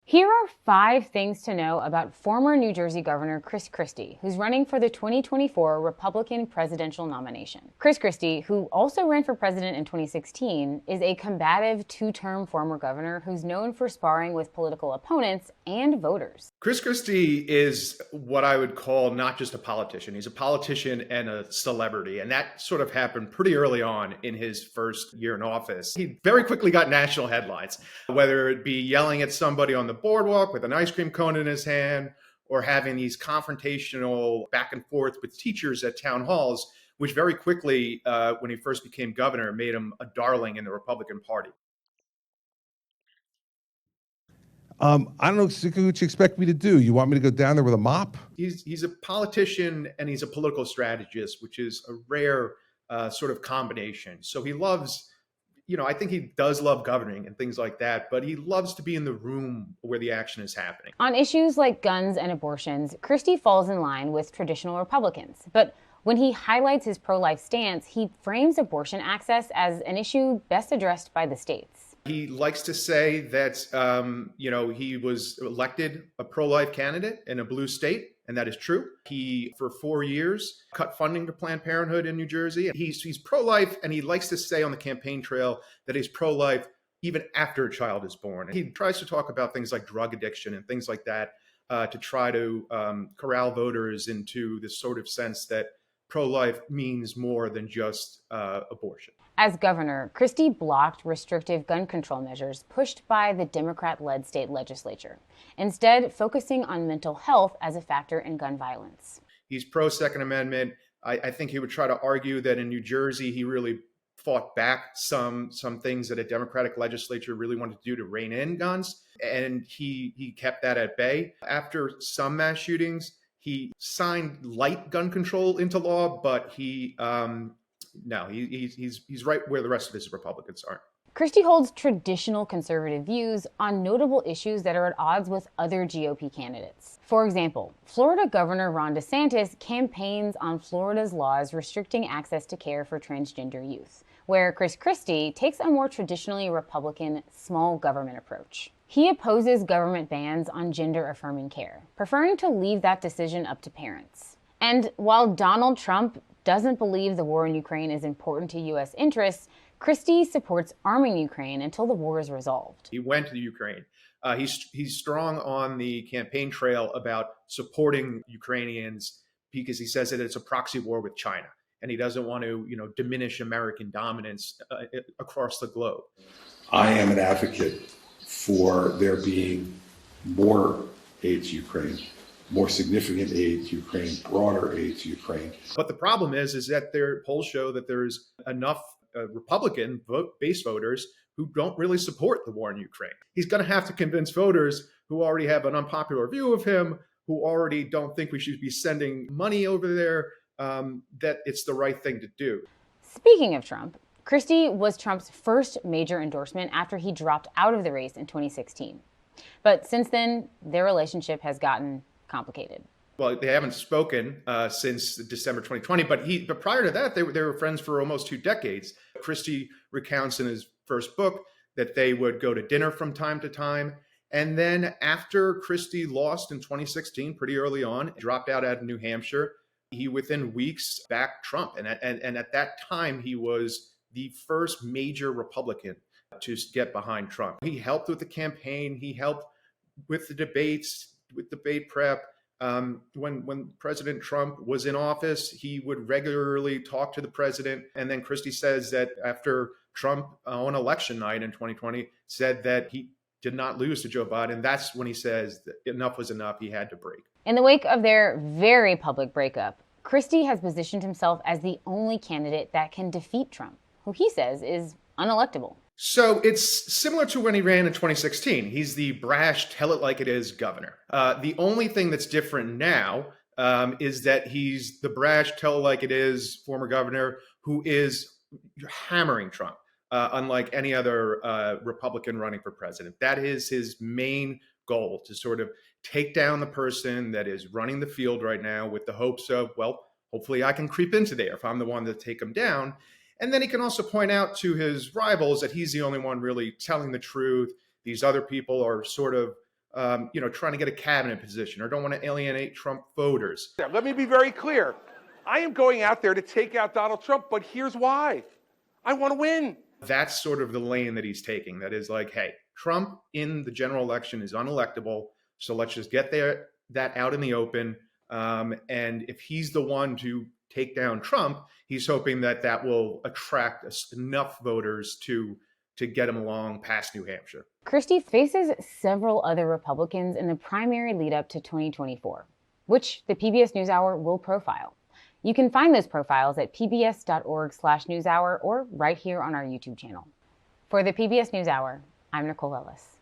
Here are 5 things to know about former New Jersey Governor Chris Christie, who's running for the 2024 Republican presidential nomination. Chris Christie, who also ran for president in 2016, is a combative 2-term former governor who's known for sparring with political opponents and voters. Chris Christie is what I would call not just a politician. He's a politician and a celebrity. And that sort of happened pretty early on in his first year in office. He very quickly got national headlines, whether it be yelling at somebody on the boardwalk with an ice cream cone in his hand or having these confrontational back and forth with teachers at town halls, which very quickly, when he first became governor, made him a darling in the Republican Party. I don't know exactly what you expect me to do. You want me to go down there with a mop? He's a politician and he's a political strategist, which is a rare sort of combination. So he loves, I think he does love governing and things like that, but he loves to be in the room where the action is happening. On issues like guns and abortions, Christie falls in line with traditional Republicans. But when he highlights his pro-life stance, he frames abortion access as an issue best addressed by the states. He likes to say that, he was elected a pro-life candidate in a blue state, and that is true. He, for 4 years, cut funding to Planned Parenthood in New Jersey. He's pro-life, and he likes to say on the campaign trail that he's pro-life even after a child is born. And he tries to talk about things like drug addiction and things like that to try to corral voters into this sort of sense that pro-life means more than just abortion. As governor, Christie blocked restrictive gun control measures pushed by the Democrat-led state legislature, instead focusing on mental health as a factor in gun violence. He's pro-Second Amendment. I think he would try to argue that in New Jersey, he really fought back some things that a Democratic legislature really wanted to do to rein in guns, and he kept that at bay. After some mass shootings, he signed light gun control into law, but he's right where the rest of his Republicans are. Christie holds traditional conservative views on notable issues that are at odds with other GOP candidates. For example, Florida Governor Ron DeSantis campaigns on Florida's laws restricting access to care for transgender youth, where Chris Christie takes a more traditionally Republican small government approach. He opposes government bans on gender-affirming care, preferring to leave that decision up to parents. And while Donald Trump doesn't believe the war in Ukraine is important to U.S. interests, Christie supports arming Ukraine until the war is resolved. He went to the Ukraine. He's strong on the campaign trail about supporting Ukrainians because he says that it's a proxy war with China, and he doesn't want to, diminish American dominance across the globe. I am an advocate for there being more aid to Ukraine, more significant aid to Ukraine, broader aid to Ukraine. But the problem is that their polls show that there's enough Republican base voters who don't really support the war in Ukraine. He's going to have to convince voters who already have an unpopular view of him, who already don't think we should be sending money over there, that it's the right thing to do. Speaking of Trump, Christie was Trump's first major endorsement after he dropped out of the race in 2016. But since then, their relationship has gotten complicated. Well, they haven't spoken since December 2020, but prior to that, they were friends for almost 2 decades. Christie recounts in his first book that they would go to dinner from time to time. And then after Christie lost in 2016, pretty early on, dropped out at New Hampshire, he within weeks backed Trump. And at that time, he was the first major Republican to get behind Trump. He helped with the campaign. He helped with the debates, with debate prep. When President Trump was in office, he would regularly talk to the president. And then Christie says that after Trump on election night in 2020 said that he did not lose to Joe Biden, that's when he says that enough was enough. He had to break. In the wake of their very public breakup, Christie has positioned himself as the only candidate that can defeat Trump, who he says is unelectable. So it's similar to when he ran in 2016. He's the brash, tell it like it is governor. The only thing that's different now is that he's the brash, tell it like it is former governor who is hammering Trump, unlike any other Republican running for president. That is his main goal, to sort of take down the person that is running the field right now with the hopes of, well, hopefully I can creep into there if I'm the one to take him down. And then he can also point out to his rivals that he's the only one really telling the truth. These other people are sort of trying to get a cabinet position or don't want to alienate Trump voters. Let me be very clear. I am going out there to take out Donald Trump, but here's why. I want to win. That's sort of the lane that he's taking. That is like, hey, Trump in the general election is unelectable, so let's just get that out in the open. And if he's the one to take down Trump, he's hoping that will attract enough voters to get him along past New Hampshire. Christie faces several other Republicans in the primary lead up to 2024, which the PBS NewsHour will profile. You can find those profiles at pbs.org/newshour or right here on our YouTube channel. For the PBS NewsHour, I'm Nicole Ellis.